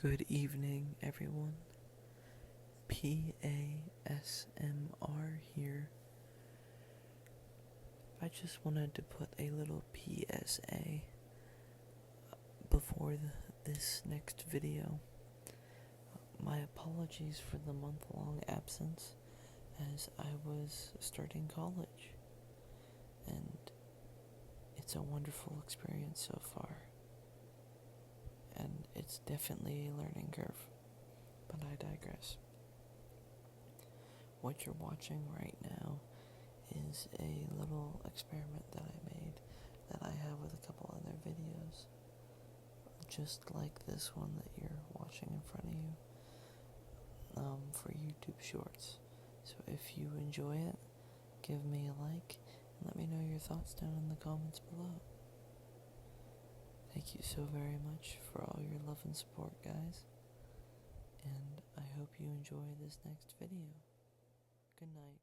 Good evening, everyone. P.A.S.M.R here. I just wanted to put a little PSA before this next video. My apologies for the month-long absence, as I was starting college, and it's a wonderful experience so far, and it's definitely a learning curve, but I digress. What you're watching right now is a little experiment that I made that I have with a couple other videos, just like this one that you're watching in front of you, for YouTube Shorts. So if you enjoy it, give me a like and let me know your thoughts down in the comments below. Thank you so very much for all your love and support, guys, and I hope you enjoy this next video. Good night.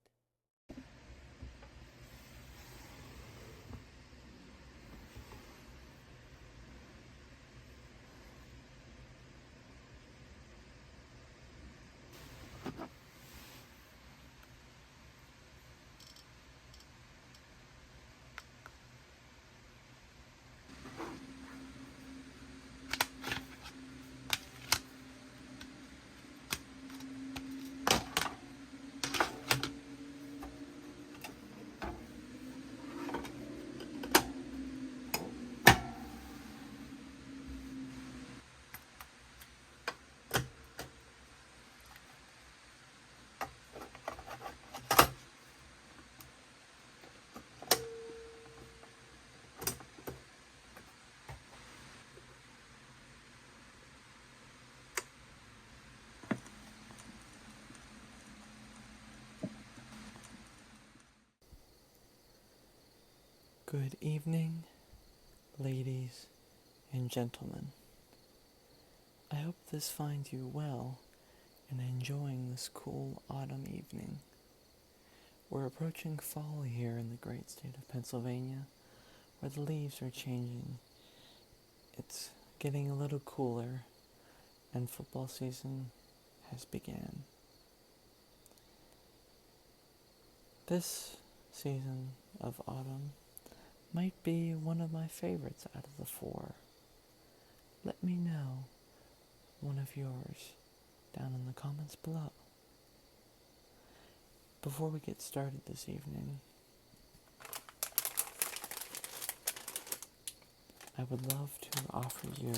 Good evening, ladies and gentlemen. I hope this finds you well and enjoying this cool autumn evening. We're approaching fall here in the great state of Pennsylvania, where the leaves are changing. It's getting a little cooler, and football season has begun. This season of autumn might be one of my favorites out of the four. Let me know one of yours down in the comments below. Before we get started this evening, I would love to offer you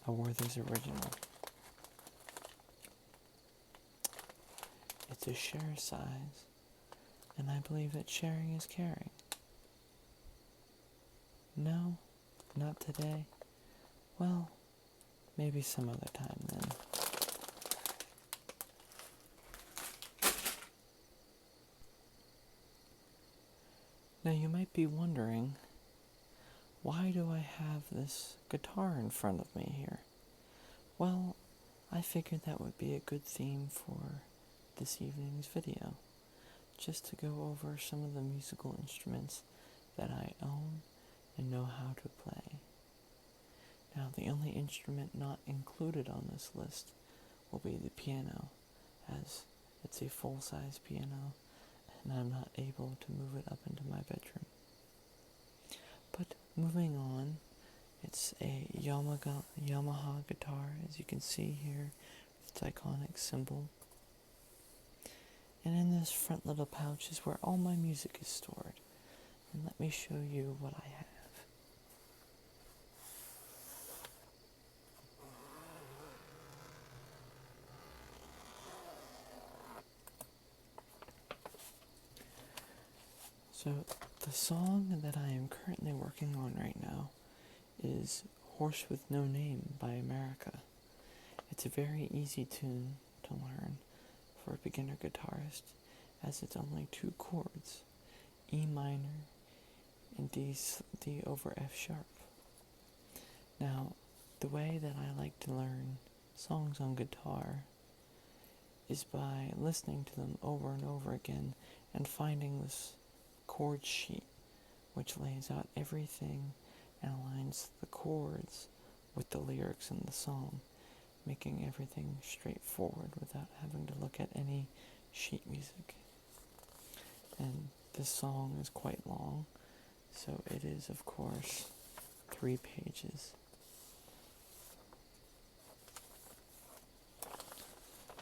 a Werther's original. It's a share size, and I believe that sharing is caring. No, not today. Well, maybe some other time then. Now you might be wondering, why do I have this guitar in front of me here? Well, I figured that would be a good theme for this evening's video, just to go over some of the musical instruments that I own and know how to play. Now, the only instrument not included on this list will be the piano, as it's a full-size piano, and I'm not able to move it up into my bedroom. But moving on, it's a Yamaha guitar, as you can see here, with its iconic symbol. And in this front little pouch is where all my music is stored. And let me show you what I have. So, the song that I am currently working on right now is Horse with No Name by America. It's a very easy tune to learn for a beginner guitarist, as it's only 2 chords, E minor and D over F sharp. Now, the way that I like to learn songs on guitar is by listening to them over and over again and finding this chord sheet which lays out everything and aligns the chords with the lyrics in the song, making everything straightforward without having to look at any sheet music. And this song is quite long, so it is, of course, 3 pages.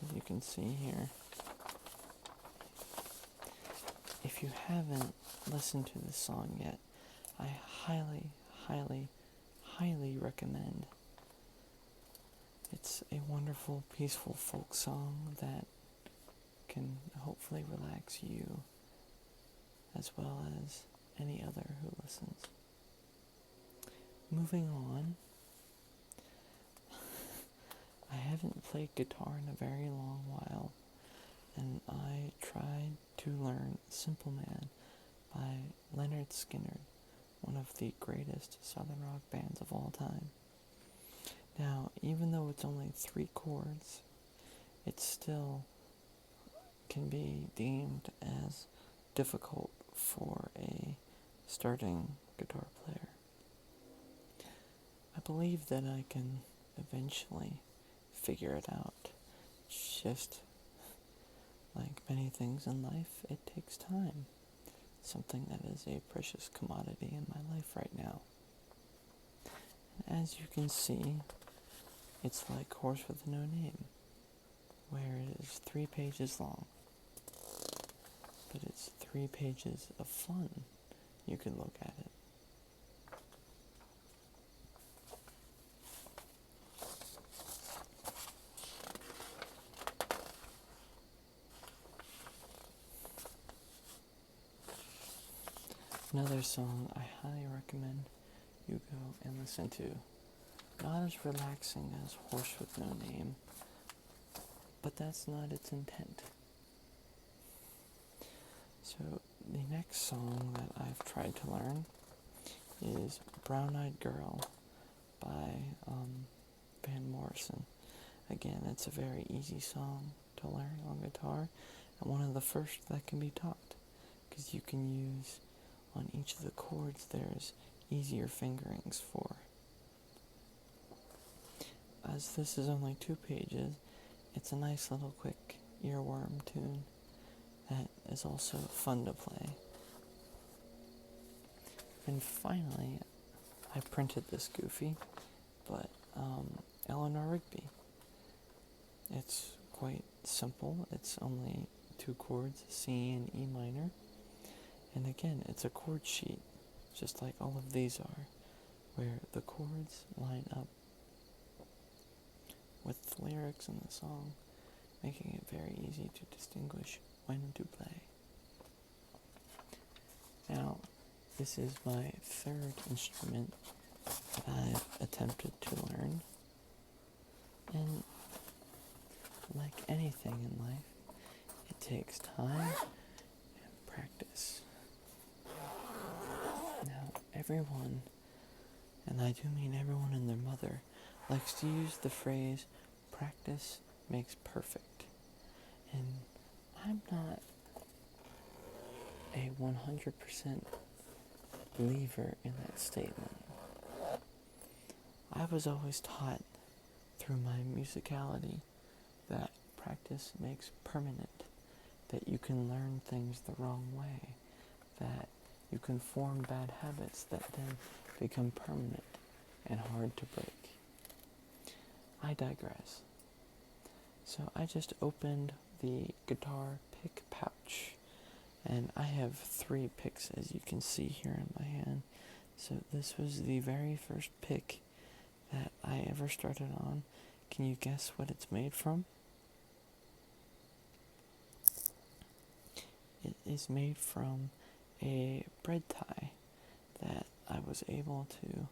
As you can see here, if you haven't listened to this song yet, I highly, highly, highly recommend. It's a wonderful, peaceful folk song that can hopefully relax you as well as any other who listens. Moving on, I haven't played guitar in a very long while, and I tried to learn Simple Man by Leonard Skinner, one of the greatest Southern rock bands of all time. Now, even though it's only 3 chords, it still can be deemed as difficult for a starting guitar player. I believe that I can eventually figure it out. It's just like many things in life, it takes time. Something that is a precious commodity in my life right now. As you can see, it's like Horse with No Name, where it is 3 pages long. But it's 3 pages of fun. You can look at it. Another song I highly recommend you go and listen to. Not as relaxing as Horse with No Name, but that's not its intent. So the next song that I've tried to learn is Brown Eyed Girl by Van Morrison. Again, it's a very easy song to learn on guitar, and one of the first that can be taught, because you can use on each of the chords there's easier fingerings for. As this is only 2 pages, it's a nice little quick earworm tune that is also fun to play. And finally, I printed this goofy, but Eleanor Rigby. It's quite simple. It's only 2 chords, C and E minor. And again, it's a chord sheet, just like all of these are, where the chords line up with the lyrics in the song, making it very easy to distinguish when to play. Now, this is my 3rd instrument that I've attempted to learn, and like anything in life, it takes time and practice. Now, everyone, and I do mean everyone and their mother, likes to use the phrase, practice makes perfect. And I'm not a 100% believer in that statement. I was always taught through my musicality that practice makes permanent, that you can learn things the wrong way, that you can form bad habits that then become permanent and hard to break. I digress. So I just opened the guitar pick pouch, and I have 3 picks, as you can see here in my hand. So this was the very first pick that I ever started on. Can you guess what it's made from? It is made from a bread tie that I was able to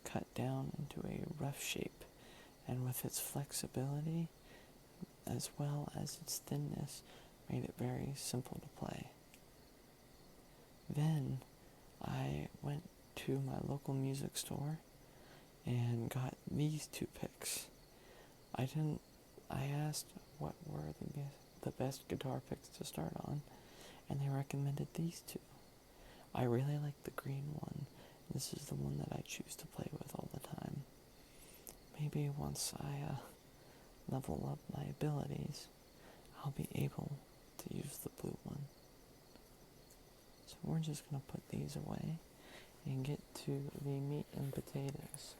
cut down into a rough shape, and with its flexibility as well as its thinness made it very simple to play. Then I went to my local music store and got these 2 picks. I asked what were the best guitar picks to start on, and they recommended these 2. I really like the green one. This is the one that I choose to play with all the time. Maybe once I level up my abilities, I'll be able to use the blue one. So we're just going to put these away and get to the meat and potatoes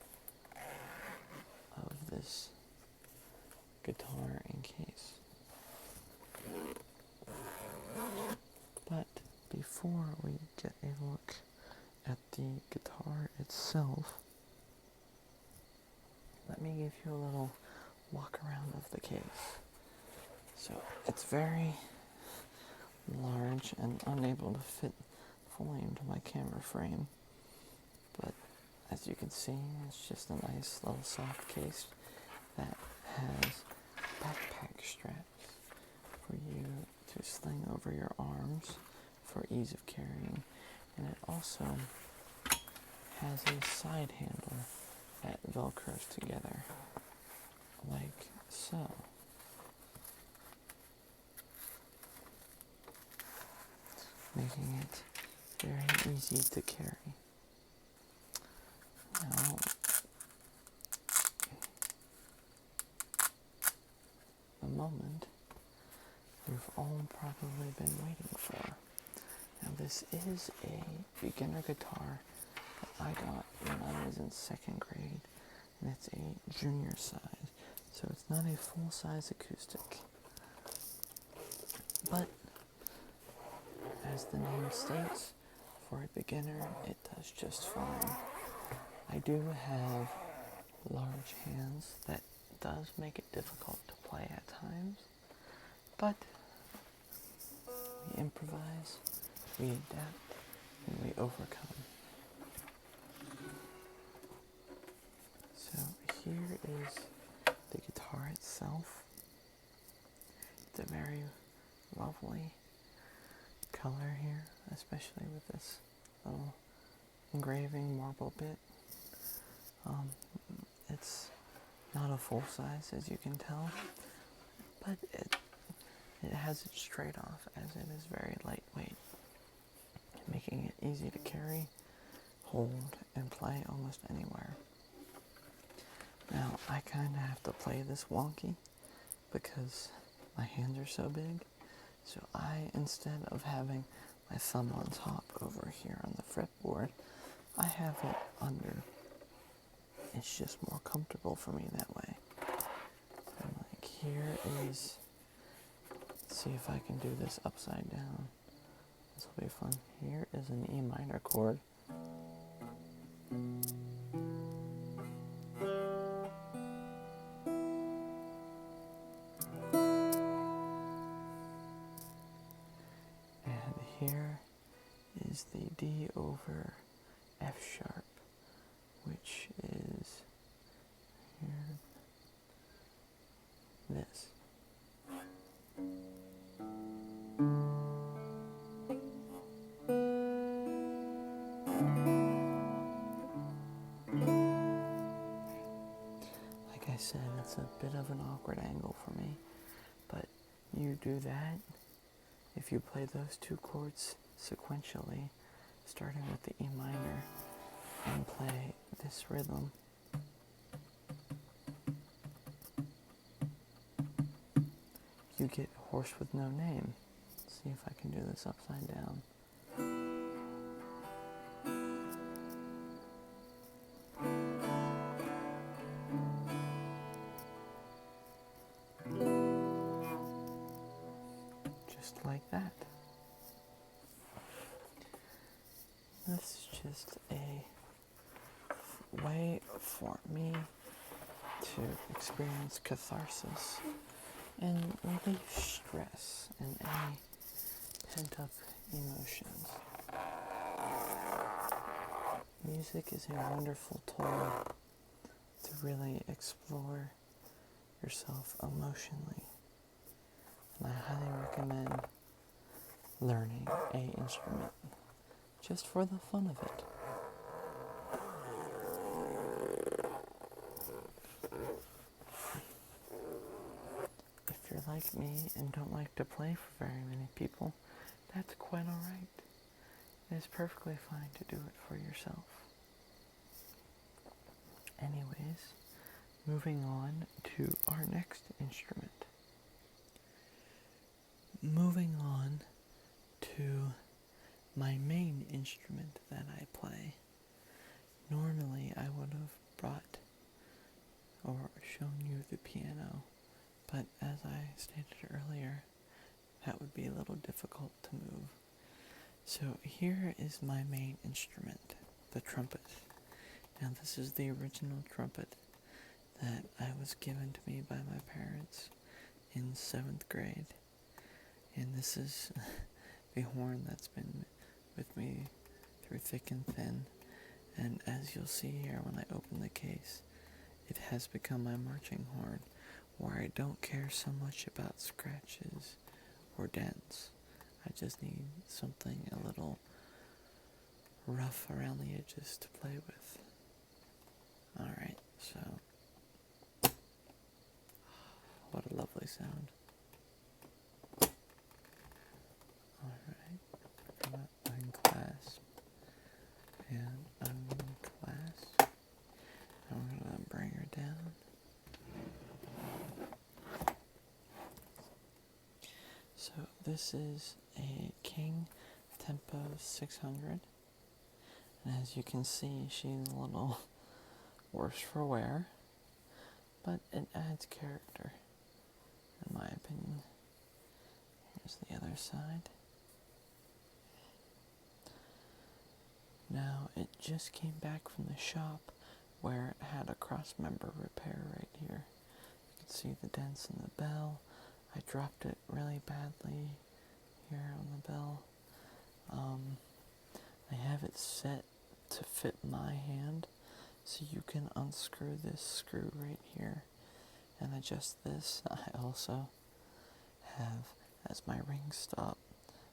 of this guitar and case. But before we get a look at the guitar itself, let me give you a little walk around of the case. So it's very large and unable to fit fully into my camera frame, but as you can see, it's just a nice little soft case that has backpack straps for you to sling over your arms for ease of carrying, and it also has a side handle that velcros together like so. Making it very easy to carry. Now, the moment you've all probably been waiting for. Now this is a beginner guitar that I got when I was in 2nd grade, and it's a junior size, so it's not a full-size acoustic. But, as the name states, for a beginner, it does just fine. I do have large hands that does make it difficult to play at times, but we improvise, we adapt, and we overcome. So here is the guitar itself. It's a very lovely color here, especially with this little engraving marble bit. It's not a full size, as you can tell, but it has its trade-off, as it is very lightweight, making it easy to carry, hold, and play almost anywhere. Now, I kind of have to play this wonky because my hands are so big, so instead of having my thumb on top over here on the fretboard, I have it under. It's just more comfortable for me that way. And like here is, let's see if I can do this upside down. This will be fun. Here is an E minor chord. And here is the D over F sharp, which is here, this. Like I said, it's a bit of an awkward angle for me, but you do that if you play those two chords sequentially, starting with the E minor, and play this rhythm. You get Horse with No Name. Let's see if I can do this upside down. Just like that. This is just a way for me to experience catharsis and relieve stress and any pent-up emotions. Music is a wonderful tool to really explore yourself emotionally, and I highly recommend learning an instrument just for the fun of it. If you're like me and don't like to play for very many people, that's quite alright. It is perfectly fine to do it for yourself. Anyways, moving on to our next shown you the piano, but as I stated earlier, that would be a little difficult to move. So here is my main instrument, the trumpet. Now this is the original trumpet that I was given to me by my parents in 7th grade. And this is the horn that's been with me through thick and thin. And as you'll see here when I open the case, it has become my marching horn, where I don't care so much about scratches or dents. I just need something a little rough around the edges to play with. Alright, so what a lovely sound. Alright, we're gonna unclasp and unclasp, and we're gonna bring her down. So this is a King Tempo 600, and as you can see, she's a little worse for wear, but it adds character, in my opinion. Here's the other side. Now, it just came back from the shop where it had a cross-member repair right here. You can see the dents in the bell. I dropped it really badly here on the bell. I have it set to fit my hand, so you can unscrew this screw right here and adjust this. I also have as my ring stop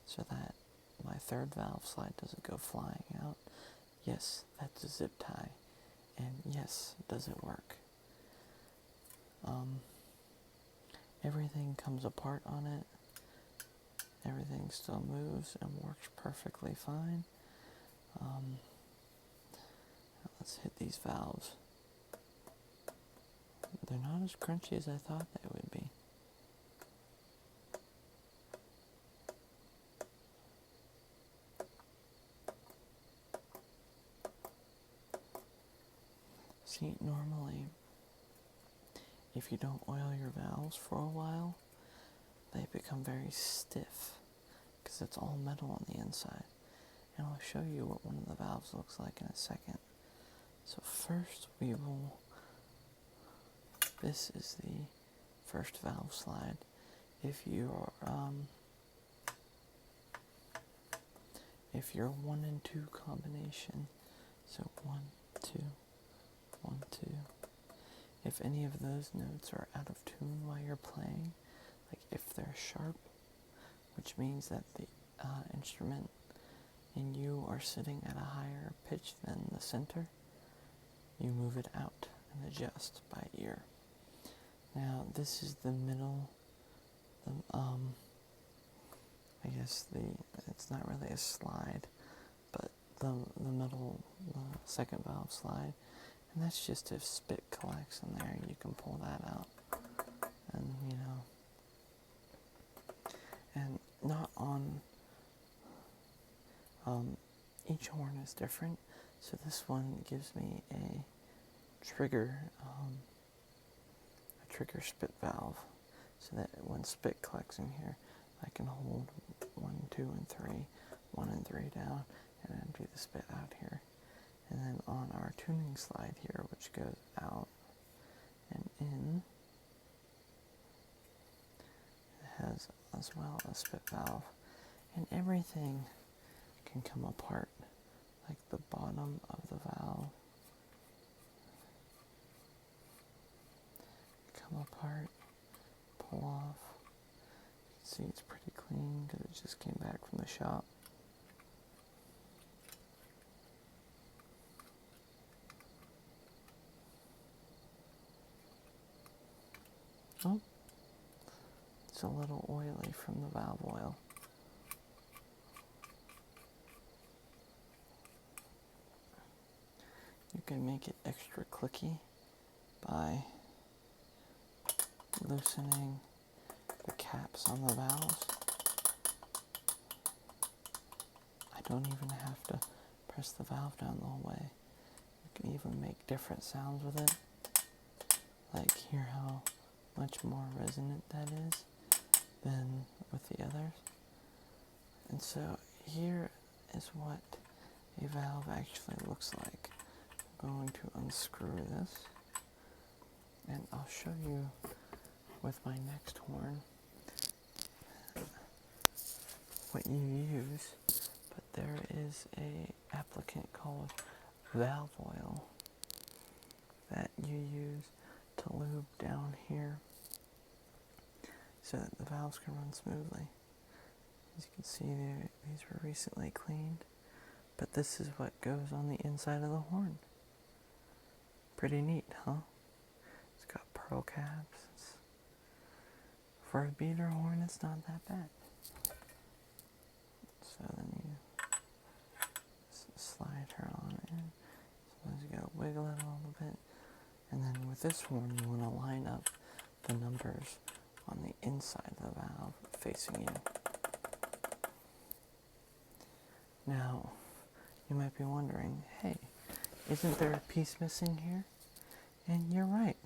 so that my third valve slide doesn't go flying out. Yes, that's a zip tie, and yes, does it work? Everything comes apart on it. Everything still moves and works perfectly fine. Let's hit these valves. They're not as crunchy as I thought they would be. See, normally, if you don't oil your valves for a while, they become very stiff because it's all metal on the inside. And I'll show you what one of the valves looks like in a second. So first this is the first valve slide. If you're 1 and 2 combination, so 1, 2, 1, 2. If any of those notes are out of tune while you're playing, like if they're sharp, which means that the instrument and you are sitting at a higher pitch than the center, you move it out and adjust by ear. Now this is the middle, I guess it's not really a slide, but the middle, the second valve slide, and that's just if spit collects in there, you can pull that out, and and not on, each horn is different, so this one gives me a trigger spit valve, so that when spit collects in here, I can hold 1, 2, and 3, 1 and 3 down, and empty the spit out here. And then on our tuning slide here, which goes out and in, it has as well a spit valve, and everything can come apart, like the bottom of the valve come apart, pull off. You can see it's pretty clean because it just came back from the shop. Oh, it's a little oily from the valve oil. You can make it extra clicky by loosening the caps on the valves. I don't even have to press the valve down the whole way. You can even make different sounds with it, Like, hear how much more resonant that is than with the others. And so here is what a valve actually looks like. I'm going to unscrew this, and I'll show you with my next horn what you use. But there is a applicant called valve oil that you use to lube down here so that the valves can run smoothly. As you can see, these were recently cleaned, but this is what goes on the inside of the horn. Pretty neat, huh? It's got pearl caps. For a beater horn, it's not that bad. So then you slide her on in. Sometimes you gotta wiggle it a little bit. And then with this horn, you want to line up the numbers on the inside of the valve facing you. Now, you might be wondering, hey, isn't there a piece missing here? And you're right.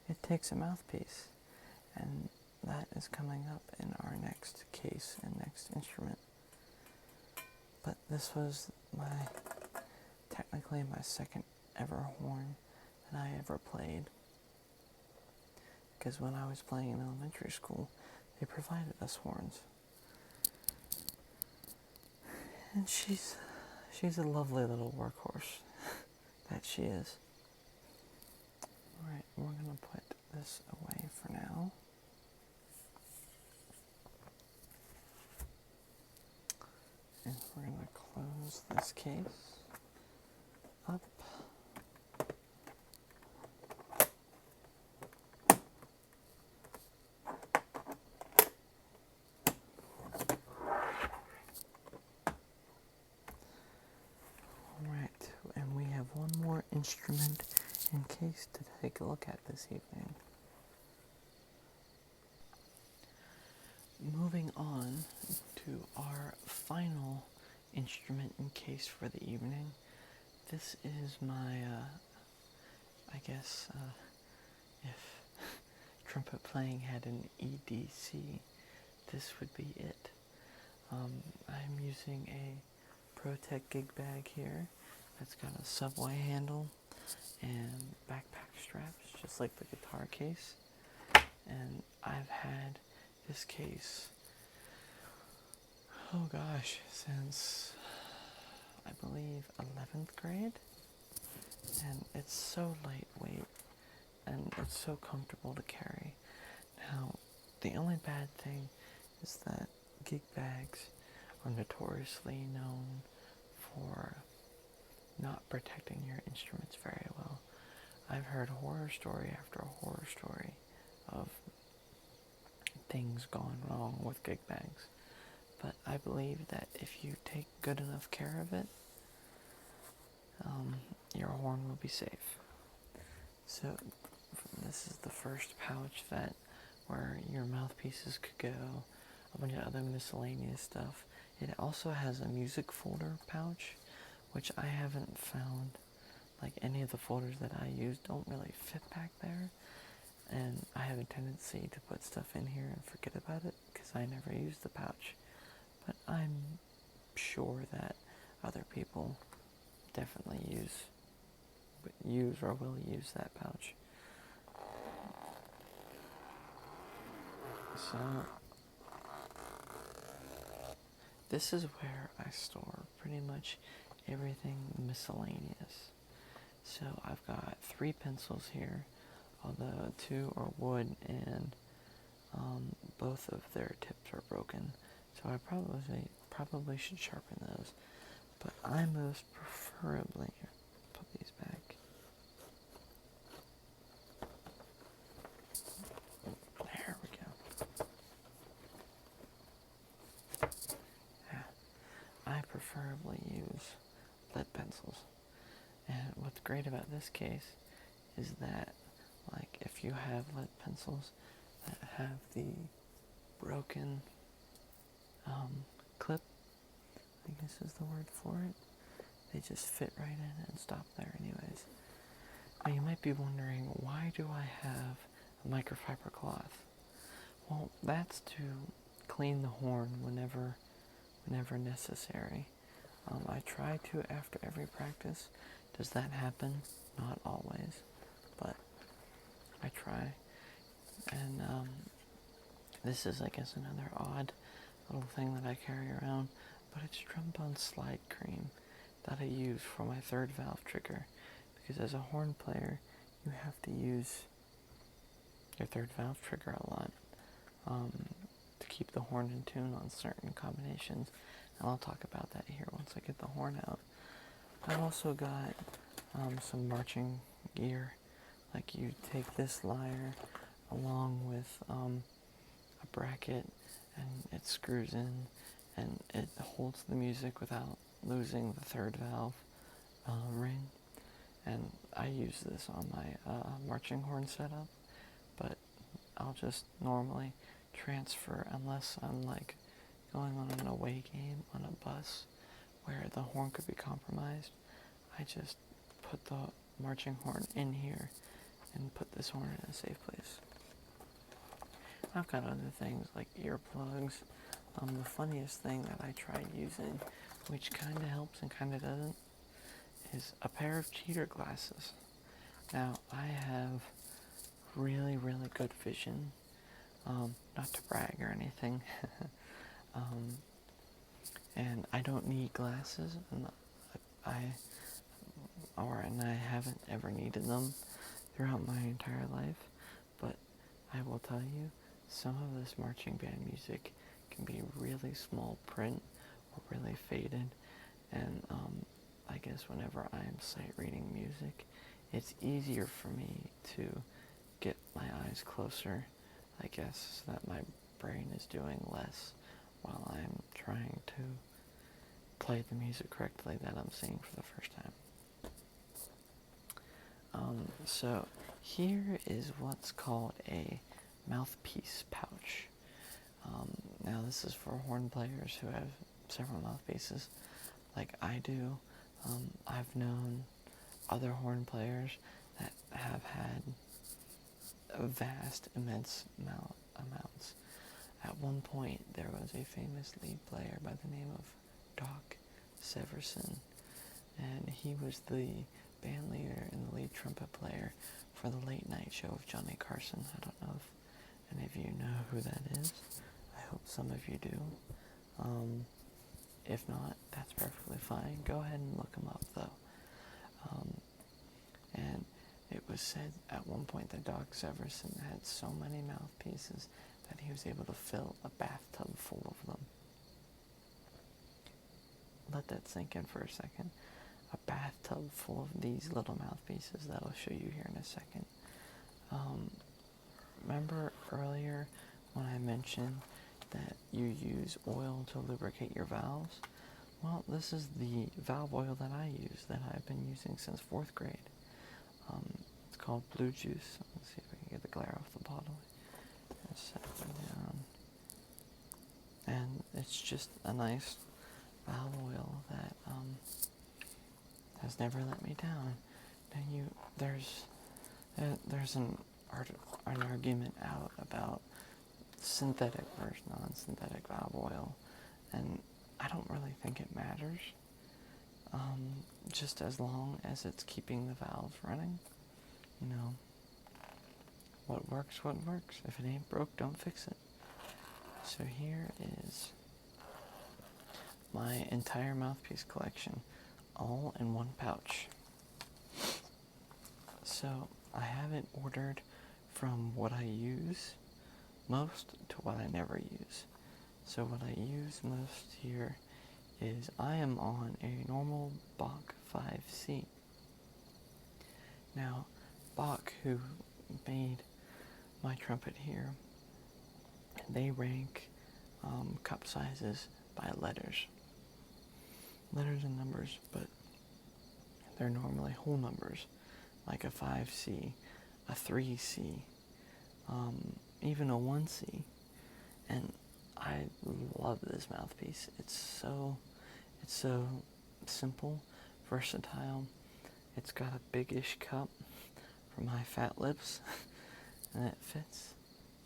It takes a mouthpiece. And that is coming up in our next case and next instrument. But this was technically my second ever horn that I ever played. Because when I was playing in elementary school, they provided us horns. And she's a lovely little workhorse that she is. Alright, we're going to put this away for now. And we're going to close this case up. Alright, and we have one more instrument and case to take a look at this evening. Moving on to our final instrument and case for the evening. This is my, if trumpet playing had an EDC, this would be it. I'm using a ProTech gig bag here that's got a subway handle and backpack straps, just like the guitar case. And I've had this case, since I believe 11th grade. And it's so lightweight and it's so comfortable to carry. Now, the only bad thing is that gig bags are notoriously known for not protecting your instruments very well. I've heard horror story after horror story of things gone wrong with gig bags. But I believe that if you take good enough care of it, your horn will be safe. So this is the first pouch where your mouthpieces could go, a bunch of other miscellaneous stuff. It also has a music folder pouch, which I haven't found, like any of the folders that I use don't really fit back there. And I have a tendency to put stuff in here and forget about it because I never use the pouch. But I'm sure that other people definitely use or will use that pouch. So this is where I store pretty much everything miscellaneous. So I've got 3 pencils here, although 2 are wood and both of their tips are broken. So I probably should sharpen those. But I most preferably put these back. There we go. Yeah, I preferably use lead pencils. And what's great about this case is that, like, if you have lead pencils that have the broken clip, I guess is the word for it, they just fit right in and stop there anyways. Now you might be wondering, why do I have a microfiber cloth? Well, that's to clean the horn whenever necessary. I try to after every practice. Does that happen? Not always, but I try. And this is, I guess, another odd little thing that I carry around, but it's trombone slide cream that I use for my third valve trigger, because as a horn player, you have to use your third valve trigger a lot to keep the horn in tune on certain combinations, and I'll talk about that here once I get the horn out. I've also got some marching gear, like you take this lyre along with a bracket, and it screws in and it holds the music without losing the third valve ring. And I use this on my marching horn setup, but I'll just normally transfer unless I'm like going on an away game on a bus where the horn could be compromised. I just put the marching horn in here and put this horn in a safe place. I've got other things like earplugs. The funniest thing that I tried using, which kind of helps and kind of doesn't, is a pair of cheater glasses. Now, I have really, really good vision. Not to brag or anything. And I don't need glasses, and I haven't ever needed them throughout my entire life. But I will tell you, some of this marching band music can be really small print or really faded, and I guess whenever I'm sight reading music, it's easier for me to get my eyes closer, I guess, so that my brain is doing less while I'm trying to play the music correctly that I'm seeing for the first time. So here is what's called a mouthpiece pouch. Now this is for horn players who have several mouthpieces, like I do. I've known other horn players that have had vast, immense amounts. At one point, there was a famous lead player by the name of Doc Severson, and he was the band leader and the lead trumpet player for the late night show of Johnny Carson. I don't know if any of you know who that is. I hope some of you do. If not, that's perfectly fine. Go ahead and look him up, though. And it was said at one point that Doc Severson had so many mouthpieces that he was able to fill a bathtub full of them. Let that sink in for a second. A bathtub full of these little mouthpieces that I'll show you here in a second. Remember earlier when I mentioned that you use oil to lubricate your valves? Well, this is the valve oil that I use, that I've been using since 4th grade. It's called Blue Juice. Let's see if we can get the glare off the bottle. Set it down. And it's just a nice valve oil that has never let me down. Now there's an argument out about synthetic versus non-synthetic valve oil, and I don't really think it matters, just as long as it's keeping the valves running. You know, what works. If it ain't broke, don't fix it. So here is my entire mouthpiece collection, all in one pouch. So I have it ordered from what I use most to what I never use. So what I use most here is I am on a normal Bach 5C. Now, Bach, who made my trumpet here, they rank cup sizes by letters and numbers, but they're normally whole numbers, like a 5C, a 3C, even a 1C, and I love this mouthpiece. It's so simple, versatile. It's got a big-ish cup, for my fat lips, and it fits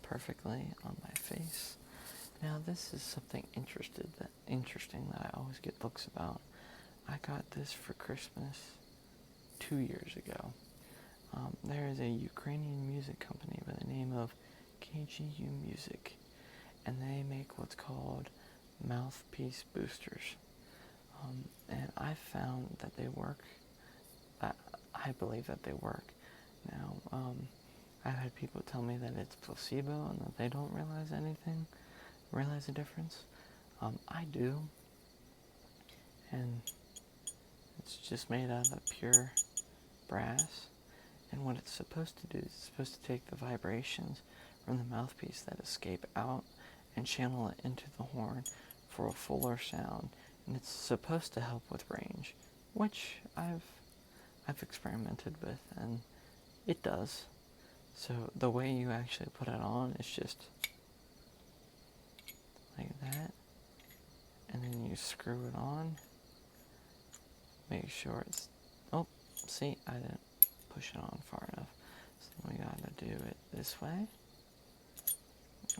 perfectly on my face. Now this is something interesting that I always get books about. I got this for Christmas 2 years ago. There is a Ukrainian music company by the name of KGU Music, and they make what's called mouthpiece boosters. And I found that they work. I believe that they work. Now, I've had people tell me that it's placebo and that they don't realize the difference. I do, and it's just made out of pure brass. And what it's supposed to do is it's supposed to take the vibrations from the mouthpiece that escape out and channel it into the horn for a fuller sound. And it's supposed to help with range, which I've experimented with, and it does. So the way you actually put it on is just like that, and then you screw it on. Make sure it's, oh, see, I didn't push it on far enough. So we gotta do it this way.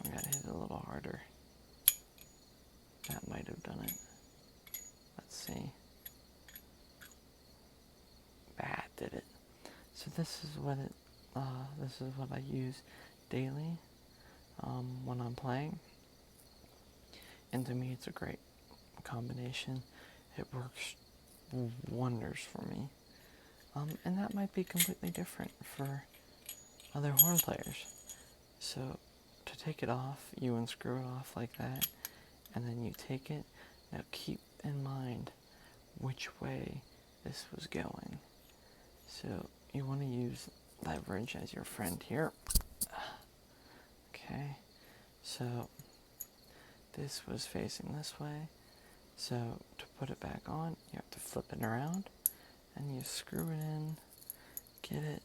We gotta hit it a little harder. That might have done it. Let's see. That did it. So this is what I use daily when I'm playing, and to me it's a great combination. It works wonders for me, and that might be completely different for other horn players. So to take it off, you unscrew it off like that, and then you take it. Now keep in mind which way this was going. So you want to use leverage as your friend here. Okay, so this was facing this way. So to put it back on, you have to flip it around, and you screw it in, get it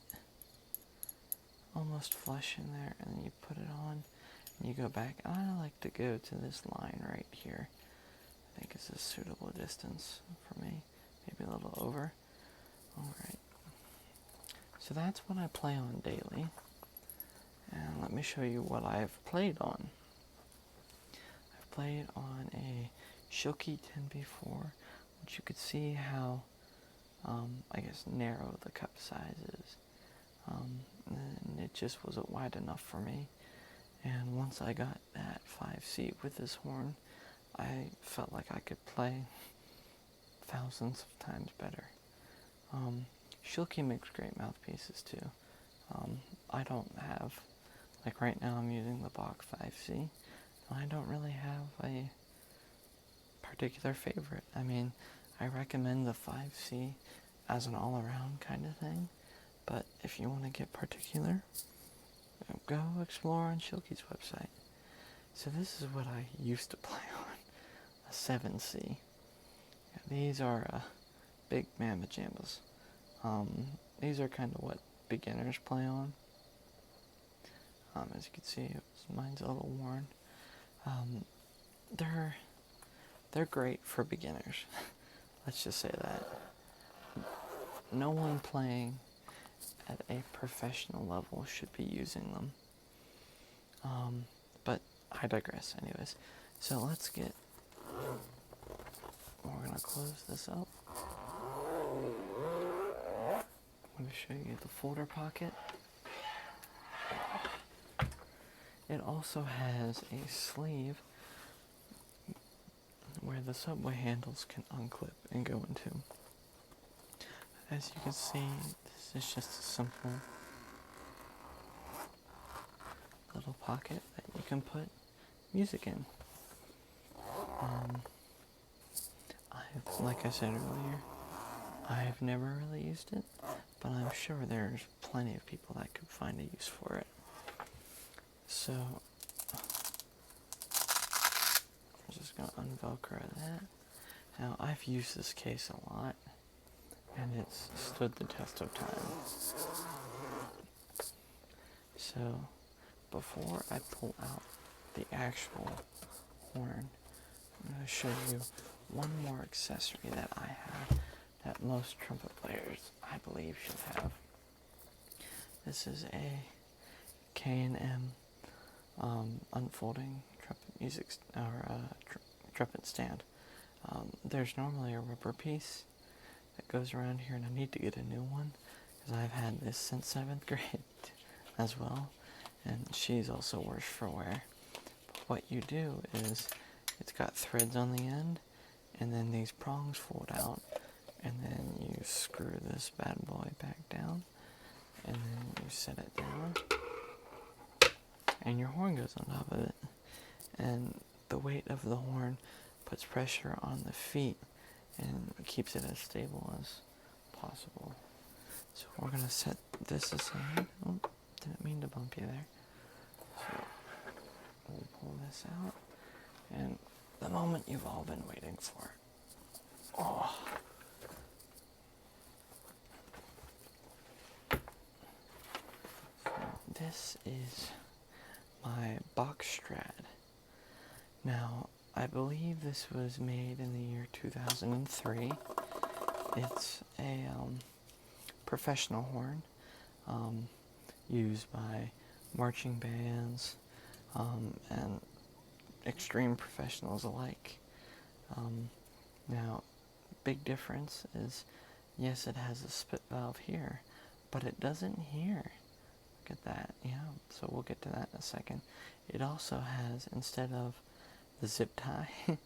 almost flush in there, and then you put it on, and you go back. I like to go to this line right here. I think it's a suitable distance for me, maybe a little over. Alright, so that's what I play on daily, and let me show you what I've played on. I've played on a Shilky 10B4, which you could see how, I guess, narrow the cup size is. And it just wasn't wide enough for me. And once I got that 5C with this horn, I felt like I could play thousands of times better. Shilky makes great mouthpieces too. I don't have, like right now I'm using the Bach 5C, and I don't really have a particular favorite. I mean, I recommend the 5C as an all-around kind of thing, but if you want to get particular, go explore on Shilky's website. So this is what I used to play on, a 7C. These are big mamma jammas. These are kind of what beginners play on. As you can see, mine's a little worn. They're great for beginners. Let's just say that. No one playing at a professional level should be using them. But I digress anyways. So we're going to close this up. I'm going to show you the folder pocket. It also has a sleeve where the subway handles can unclip and go into. As you can see, this is just a simple little pocket that you can put music in. Like I said earlier, I've never really used it, but I'm sure there's plenty of people that could find a use for it. So, I'm just going to unvelcro that. Now, I've used this case a lot, and it's stood the test of time. So, before I pull out the actual horn, I'm going to show you one more accessory that I have that most trumpet players, I believe, should have. This is a K&M unfolding trumpet stand. There's normally a rubber piece that goes around here, and I need to get a new one because I've had this since 7th grade as well, and she's also worse for wear. But what you do is, it's got threads on the end, and then these prongs fold out, and then you screw this bad boy back down, and then you set it down, and your horn goes on top of it. And the weight of the horn puts pressure on the feet and keeps it as stable as possible. So we're going to set this aside. Oh, didn't mean to bump you there. So we'll pull this out, and the moment you've all been waiting for. Oh. So this is my box Strat. Now, I believe this was made in the year 2003. It's a professional horn used by marching bands and extreme professionals alike. Now, big difference is, yes, it has a spit valve here, but it doesn't here. Look at that, yeah, so we'll get to that in a second. It also has, instead of the zip tie and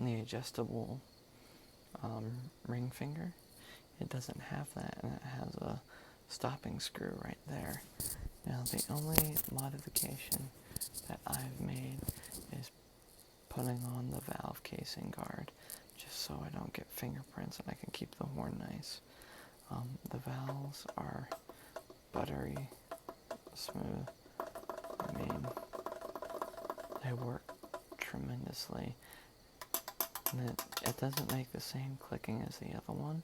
the adjustable ring finger, it doesn't have that, and it has a stopping screw right there. Now, the only modification that I've made is putting on the valve casing guard, just so I don't get fingerprints and I can keep the horn nice. The valves are buttery smooth. I mean, they work tremendously. And it doesn't make the same clicking as the other one,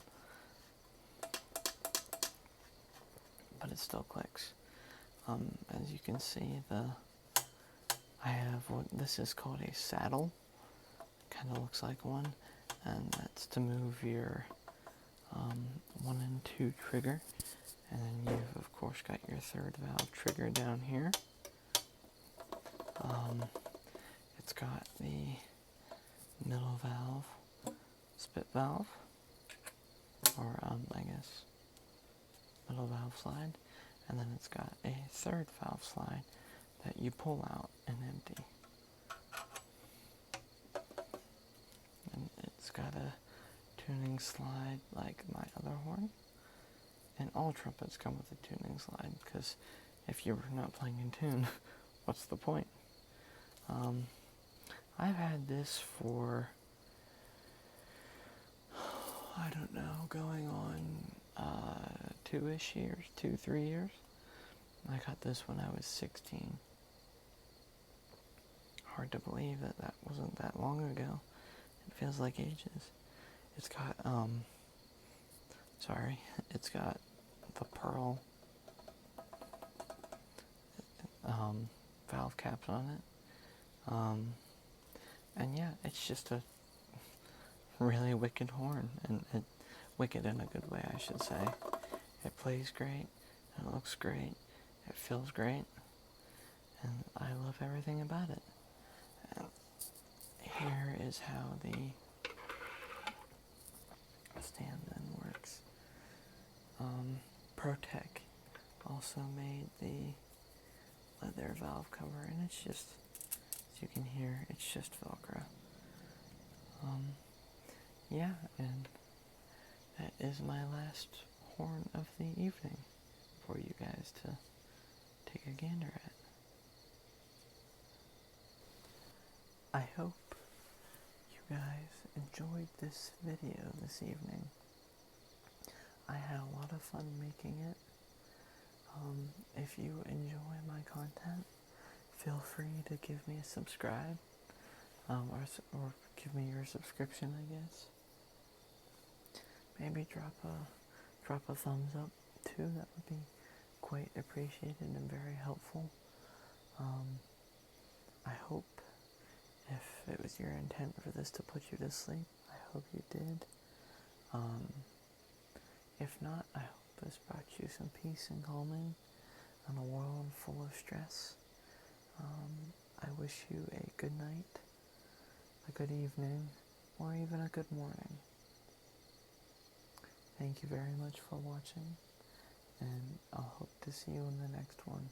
but it still clicks. As you can see, I have what this is called a saddle. Kind of looks like one, and that's to move your 1 and 2 trigger. And then you've of course got your 3rd valve trigger down here. It's got the middle valve, spit valve, or I guess middle valve slide, and then it's got a 3rd valve slide that you pull out and empty. And it's got a tuning slide like my other horn, and all trumpets come with a tuning slide, because if you're not playing in tune, what's the point? I've had this for, I don't know, going on 2-ish years, 2-3 years. I got this when I was 16. Hard to believe that wasn't that long ago. It feels like ages. It's got, it's got the pearl valve caps on it. And yeah, it's just a really wicked horn, and wicked in a good way, I should say. It plays great, it looks great, it feels great, and I love everything about it. And here is how the stand then works. ProTech also made the leather valve cover, and it's just, as you can hear, it's just Velcro. Yeah, and that is my last horn of the evening for you guys to take a gander at. I hope you guys enjoyed this video this evening. I had a lot of fun making it. If you enjoy my content, feel free to give me a subscribe, or give me your subscription, I guess. Maybe drop a thumbs up too. That would be quite appreciated and very helpful. I hope, if it was your intent for this to put you to sleep, I hope you did. If not, I hope this brought you some peace and calming. in a world full of stress. I wish you a good night, a good evening, or even a good morning. Thank you very much for watching, and I'll hope to see you in the next one.